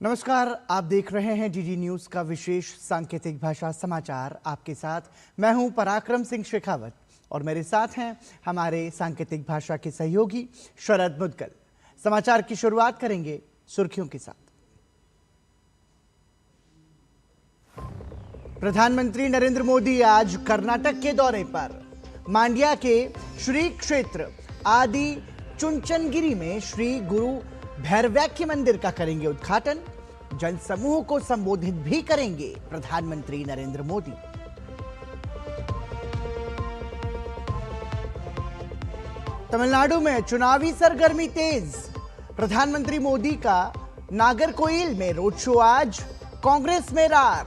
नमस्कार, आप देख रहे हैं डीडी न्यूज का विशेष सांकेतिक भाषा समाचार। आपके साथ मैं हूं पराक्रम सिंह शेखावत और मेरे साथ हैं हमारे सांकेतिक भाषा के सहयोगी शरद मुदगल। समाचार की शुरुआत करेंगे सुर्खियों के साथ। प्रधानमंत्री नरेंद्र मोदी आज कर्नाटक के दौरे पर मांड्या के श्री क्षेत्र आदि चुंचनगिरी में श्री गुरु भैरवैक्य मंदिर का करेंगे उद्घाटन। जनसमूह को संबोधित भी करेंगे प्रधानमंत्री नरेंद्र मोदी। तमिलनाडु में चुनावी सरगर्मी तेज। प्रधानमंत्री मोदी का नागरकोइल में रोड शो आज। कांग्रेस में रार।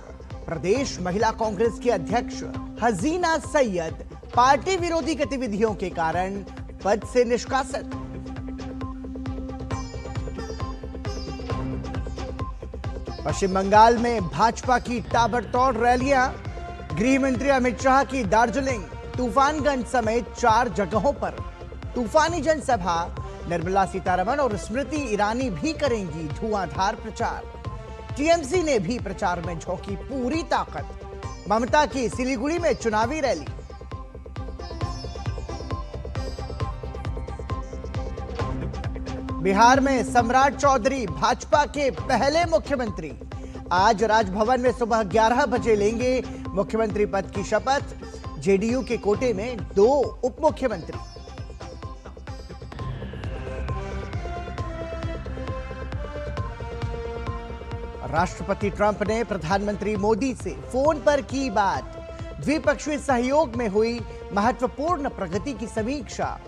प्रदेश महिला कांग्रेस की अध्यक्ष हसीना सैयद पार्टी विरोधी गतिविधियों के कारण पद से निष्कासित। पश्चिम बंगाल में भाजपा की ताबड़तोड़ रैलियां। गृह मंत्री अमित शाह की दार्जिलिंग, तूफानगंज समेत 4 जगहों पर तूफानी जनसभा। निर्मला सीतारमण और स्मृति ईरानी भी करेंगी धुआंधार प्रचार। टीएमसी ने भी प्रचार में झोंकी पूरी ताकत। ममता की सिलीगुड़ी में चुनावी रैली। बिहार में सम्राट चौधरी भाजपा के पहले मुख्यमंत्री। आज राजभवन में सुबह 11 बजे लेंगे मुख्यमंत्री पद की शपथ। जेडीयू के कोटे में 2 उप मुख्यमंत्री। राष्ट्रपति ट्रंप ने प्रधानमंत्री मोदी से फोन पर की बात। द्विपक्षीय सहयोग में हुई महत्वपूर्ण प्रगति की समीक्षा।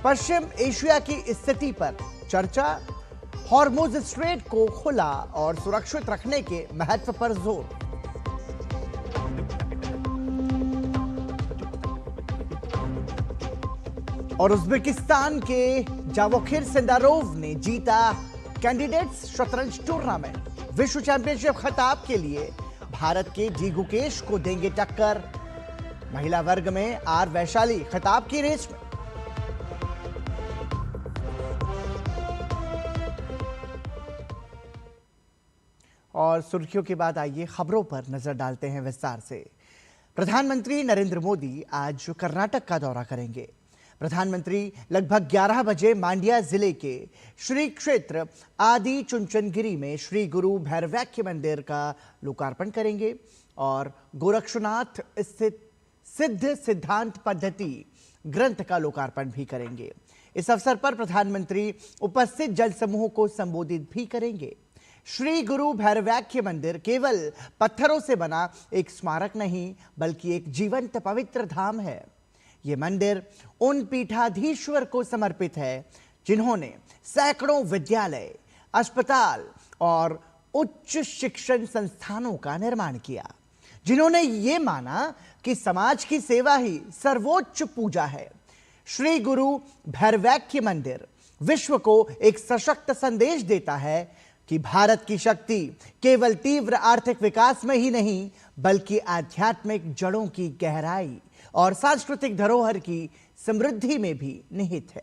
पश्चिम एशिया की स्थिति पर चर्चा। हॉर्मुज स्ट्रेट को खुला और सुरक्षित रखने के महत्व पर जोर। और उज्बेकिस्तान के जावोखिर सिंदारोव ने जीता कैंडिडेट्स शतरंज टूर्नामेंट। विश्व चैंपियनशिप खिताब के लिए भारत के जी गुकेश को देंगे टक्कर। महिला वर्ग में आर वैशाली खिताब की रेस में। और सुर्खियों के बाद आइए खबरों पर नजर डालते हैं विस्तार से। प्रधानमंत्री नरेंद्र मोदी आज कर्नाटक का दौरा करेंगे। प्रधानमंत्री लगभग 11 बजे मांड्या जिले के श्री क्षेत्र आदि चुंचनगिरी में श्री गुरु भैरवैक्य मंदिर का लोकार्पण करेंगे और गोरक्षनाथ स्थित सिद्ध सिद्धांत पद्धति ग्रंथ का लोकार्पण भी करेंगे। इस अवसर पर प्रधानमंत्री उपस्थित जनसमूह को संबोधित भी करेंगे। श्री गुरु भैरवैक्य मंदिर केवल पत्थरों से बना एक स्मारक नहीं बल्कि एक जीवंत पवित्र धाम है। यह मंदिर उन पीठाधीश्वर को समर्पित है जिन्होंने सैकड़ों विद्यालय, अस्पताल और उच्च शिक्षण संस्थानों का निर्माण किया, जिन्होंने ये माना कि समाज की सेवा ही सर्वोच्च पूजा है। श्री गुरु भैरवैक्य मंदिर विश्व को एक सशक्त संदेश देता है कि भारत की शक्ति केवल तीव्र आर्थिक विकास में ही नहीं बल्कि आध्यात्मिक जड़ों की गहराई और सांस्कृतिक धरोहर की समृद्धि में भी निहित है।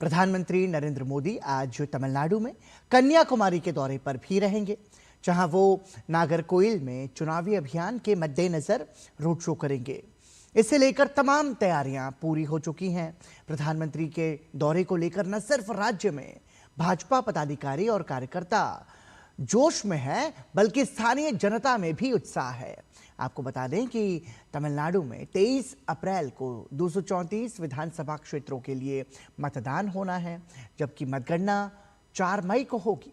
प्रधानमंत्री नरेंद्र मोदी आज तमिलनाडु में कन्याकुमारी के दौरे पर भी रहेंगे, जहां वो नागरकोइल में चुनावी अभियान के मद्देनजर रोड शो करेंगे। इसे लेकर तमाम तैयारियां पूरी हो चुकी हैं। प्रधानमंत्री के दौरे को लेकर न सिर्फ राज्य में भाजपा पदाधिकारी और कार्यकर्ता जोश में है बल्कि स्थानीय जनता में भी उत्साह है। आपको बता दें कि तमिलनाडु में 23 अप्रैल को 234 विधानसभा क्षेत्रों के लिए मतदान होना है, जबकि मतगणना 4 मई को होगी।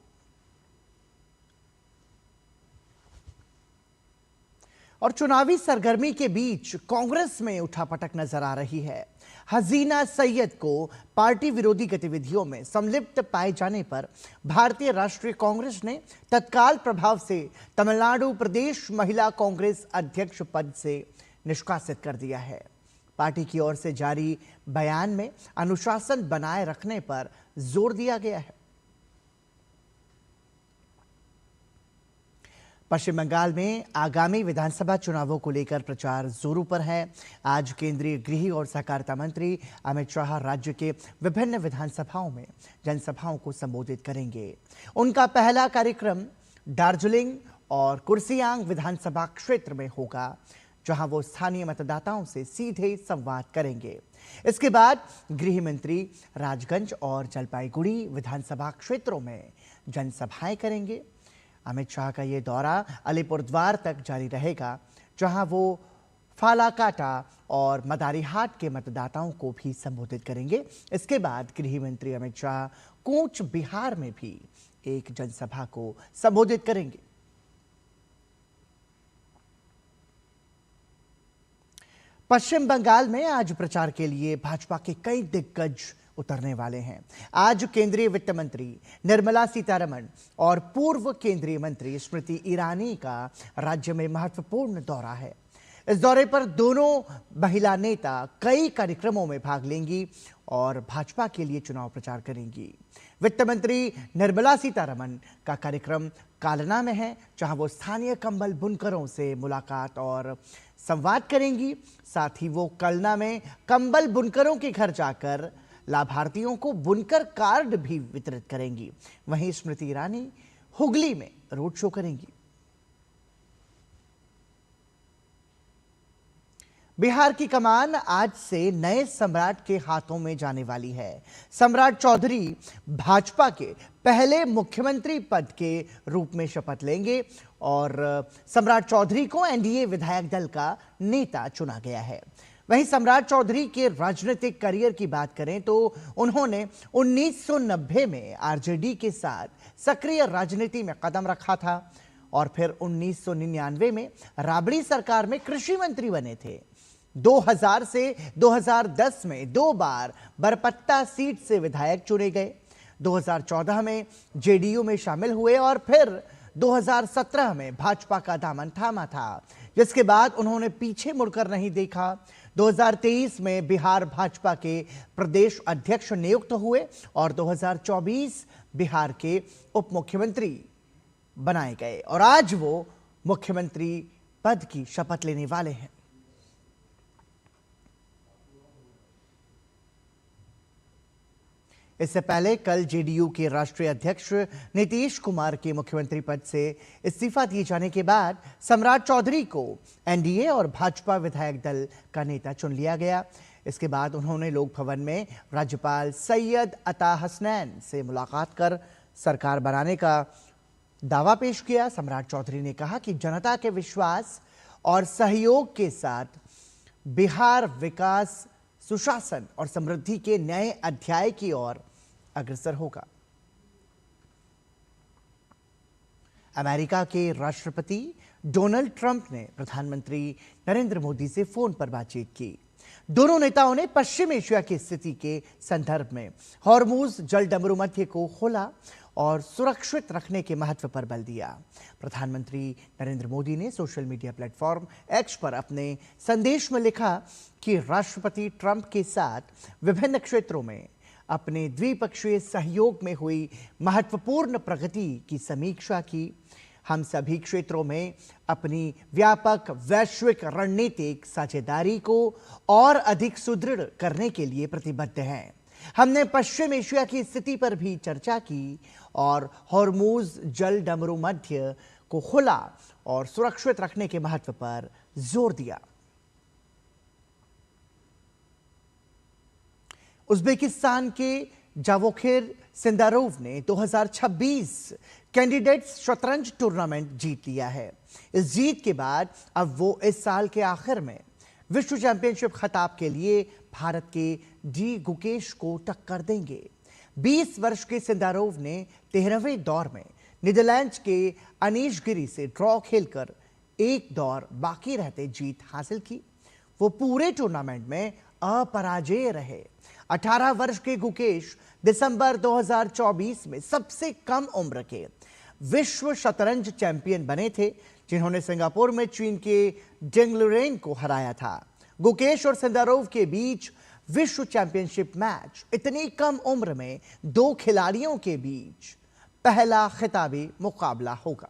और चुनावी सरगर्मी के बीच कांग्रेस में उठापटक नजर आ रही है। हसीना सैयद को पार्टी विरोधी गतिविधियों में संलिप्त पाए जाने पर भारतीय राष्ट्रीय कांग्रेस ने तत्काल प्रभाव से तमिलनाडु प्रदेश महिला कांग्रेस अध्यक्ष पद से निष्कासित कर दिया है। पार्टी की ओर से जारी बयान में अनुशासन बनाए रखने पर जोर दिया गया है। पश्चिम बंगाल में आगामी विधानसभा चुनावों को लेकर प्रचार जोरों पर है। आज केंद्रीय गृह और सहकारिता मंत्री अमित शाह राज्य के विभिन्न विधानसभाओं में जनसभाओं को संबोधित करेंगे। उनका पहला कार्यक्रम दार्जिलिंग और कुर्सियांग विधानसभा क्षेत्र में होगा, जहां वो स्थानीय मतदाताओं से सीधे संवाद करेंगे। इसके बाद गृह मंत्री राजगंज और जलपाईगुड़ी विधानसभा क्षेत्रों में जनसभाएं करेंगे। अमित शाह का ये दौरा अलीपुरद्वार तक जारी रहेगा, जहां वो फालाकाटा और मदारीहाट के मतदाताओं को भी संबोधित करेंगे। इसके बाद गृह मंत्री अमित शाह कूच बिहार में भी एक जनसभा को संबोधित करेंगे। पश्चिम बंगाल में आज प्रचार के लिए भाजपा के कई दिग्गज उतरने वाले हैं। आज केंद्रीय वित्त मंत्री निर्मला सीतारमण और पूर्व केंद्रीय मंत्री स्मृति ईरानी का राज्य में महत्वपूर्ण दौरा है। इस दौरे पर दोनों महिला नेता कई कार्यक्रमों में भाग लेंगी और भाजपा के लिए चुनाव प्रचार करेंगी। वित्त मंत्री निर्मला सीतारमण का कार्यक्रम कालना में है, जहां वो स्थानीय कंबल बुनकरों से मुलाकात और संवाद करेंगी। साथ ही वो कलना में कंबल बुनकरों के घर जाकर लाभार्थियों को बुनकर कार्ड भी वितरित करेंगी। वहीं स्मृति ईरानी हुगली में रोड शो करेंगी। बिहार की कमान आज से नए सम्राट के हाथों में जाने वाली है। सम्राट चौधरी भाजपा के पहले मुख्यमंत्री पद के रूप में शपथ लेंगे और सम्राट चौधरी को एनडीए विधायक दल का नेता चुना गया है। वहीं सम्राट चौधरी के राजनीतिक करियर की बात करें तो उन्होंने 1990 में आरजेडी के साथ सक्रिय राजनीति में कदम रखा था और फिर 1999 में राबड़ी सरकार में कृषि मंत्री बने थे। 2000 से 2010 में 2 बार बरपत्ता सीट से विधायक चुने गए। 2014 में जेडीयू में शामिल हुए और फिर 2017 में भाजपा का दामन थामा था, जिसके बाद उन्होंने पीछे मुड़कर नहीं देखा। 2023 में बिहार भाजपा के प्रदेश अध्यक्ष नियुक्त हुए और 2024 बिहार के उप मुख्यमंत्री बनाए गए और आज वो मुख्यमंत्री पद की शपथ लेने वाले हैं। इससे पहले कल जेडीयू के राष्ट्रीय अध्यक्ष नीतीश कुमार के मुख्यमंत्री पद से इस्तीफा दिए जाने के बाद सम्राट चौधरी को एनडीए और भाजपा विधायक दल का नेता चुन लिया गया। इसके बाद उन्होंने लोक भवन में राज्यपाल सैयद अता हसनैन से मुलाकात कर सरकार बनाने का दावा पेश किया। सम्राट चौधरी ने कहा कि जनता के विश्वास और सहयोग के साथ बिहार विकास, सुशासन और समृद्धि के नए अध्याय की ओर अग्रसर होगा। अमेरिका के राष्ट्रपति डोनाल्ड ट्रंप ने प्रधानमंत्री नरेंद्र मोदी से फोन पर बातचीत की। दोनों नेताओं ने पश्चिम एशिया की स्थिति के संदर्भ में हॉर्मुज जल डमरू मध्य को खुला और सुरक्षित रखने के महत्व पर बल दिया। प्रधानमंत्री नरेंद्र मोदी ने सोशल मीडिया प्लेटफॉर्म एक्स पर अपने संदेश में लिखा कि राष्ट्रपति ट्रंप के साथ विभिन्न क्षेत्रों में अपने द्विपक्षीय सहयोग में हुई महत्वपूर्ण प्रगति की समीक्षा की। हम सभी क्षेत्रों में अपनी व्यापक वैश्विक रणनीतिक साझेदारी को और अधिक सुदृढ़ करने के लिए प्रतिबद्ध हैं। हमने पश्चिम एशिया की स्थिति पर भी चर्चा की और हॉर्मुज जल डमरू मध्य को खुला और सुरक्षित रखने के महत्व पर जोर दिया। उज्बेकिस्तान के जावोखिर सिंदारोव ने 2026 कैंडिडेट्स शतरंज टूर्नामेंट जीत लिया है। इस जीत के बाद अब वो इस साल के आखिर में विश्व चैंपियनशिप खिताब के लिए भारत के डी गुकेश को टक्कर देंगे। 20 वर्ष के सिंदारोव ने 13वें दौर में नीदरलैंड्स के अनीश गिरी से ड्रॉ खेलकर एक दौर बाकी रहते जीत हासिल की। वो पूरे टूर्नामेंट में अपराजेय रहे। 18 वर्ष के गुकेश दिसंबर 2024 में सबसे कम उम्र के विश्व शतरंज चैंपियन बने थे, जिन्होंने सिंगापुर में चीन के डेंग लुरेन को हराया था। गुकेश और सिंदारोव के बीच विश्व चैंपियनशिप मैच इतनी कम उम्र में 2 खिलाड़ियों के बीच पहला खिताबी मुकाबला होगा।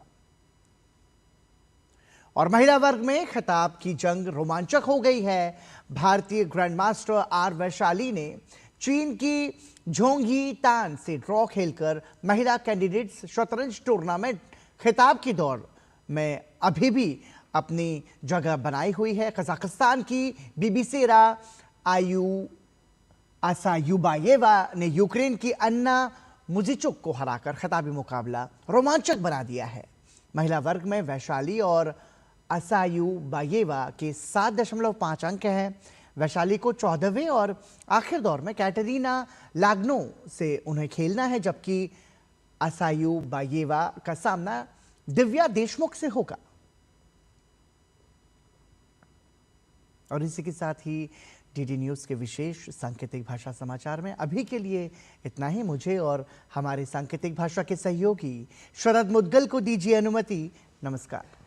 और महिला वर्ग में खिताब की जंग रोमांचक हो गई है। भारतीय ग्रैंडमास्टर आर वैशाली ने चीन की झोंगी तान से ड्रॉ खेलकर महिला कैंडिडेट्स शतरंज टूर्नामेंट खिताब की दौड़ में अभी भी अपनी जगह बनाई हुई है। कजाकिस्तान की बीबीसेरा आसायुबायेवा ने यूक्रेन की अन्ना मुजिचुक को हराकर खिताबी मुकाबला रोमांचक बना दिया है। महिला वर्ग में वैशाली और असायुबायेवा के 7.5 अंक हैं। वैशाली को 14वें और आखिर दौर में कैटरीना लाग्नो से उन्हें खेलना है, जबकि असायुबायेवा का सामना दिव्या देशमुख से होगा। और इसी के साथ ही डीडी न्यूज़ के विशेष सांकेतिक भाषा समाचार में अभी के लिए इतना ही। मुझे और हमारे सांकेतिक भाषा के सहयोगी शरद मुद्गल को दीजिए अनुमति। नमस्कार।